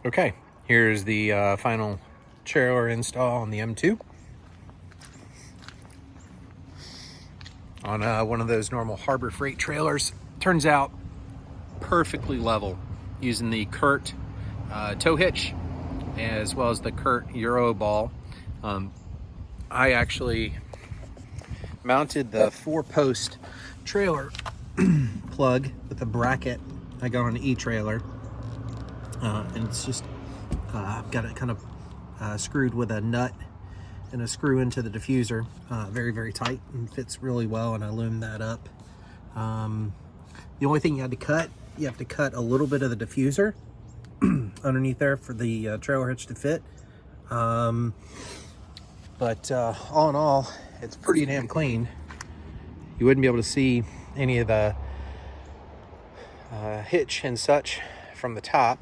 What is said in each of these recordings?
Okay, here's the final trailer install on the M2 on one of those normal Harbor Freight trailers. Turns out perfectly level using the Curt tow hitch as well as the Curt Euro ball. I actually mounted the 4-post trailer plug with a bracket I got on the E-trailer, and it's just I've got it kind of screwed with a nut and a screw into the diffuser, very tight, and fits really well, and I loomed that up. The only thing you have to cut a little bit of the diffuser underneath there for the trailer hitch to fit. But all in all, it's pretty damn clean. You wouldn't be able to see any of the hitch and such from the top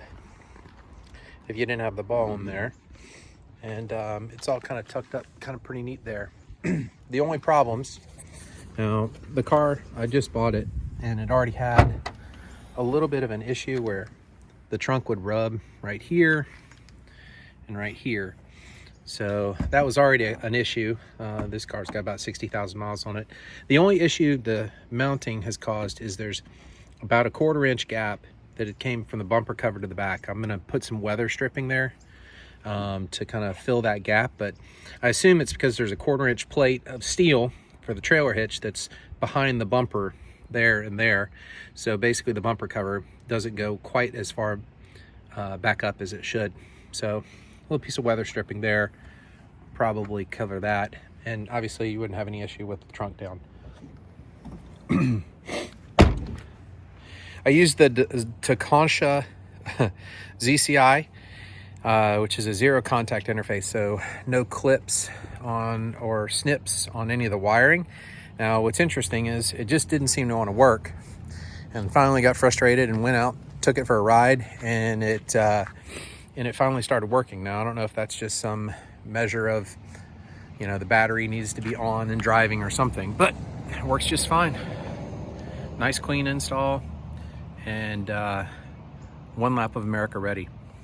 if you didn't have the ball in there. And it's all kind of tucked up, kind of pretty neat there. The only problems, now the car, I just bought it, and it already had a little bit of an issue where the trunk would rub right here and right here. So that was already an issue. This car's got about 60,000 miles on it. The only issue the mounting has caused is there's about a 1/4 inch gap that it came from the bumper cover to the back. I'm gonna put some weather stripping there to kind of fill that gap, but I assume it's because there's a 1/4 inch plate of steel for the trailer hitch that's behind the bumper there and there. So basically the bumper cover doesn't go quite as far back up as it should. So a little piece of weather stripping there, probably cover that, and obviously you wouldn't have any issue with the trunk down. I used the Tekonsha ZCI, which is a zero contact interface, so no clips on or snips on any of the wiring. Now what's interesting is it just didn't seem to want to work, and finally got frustrated and went out, took it for a ride, and it finally started working. Now I don't know if that's just some measure of, you know, the battery needs to be on and driving or something, but it works just fine. Nice clean install, and one lap of America ready.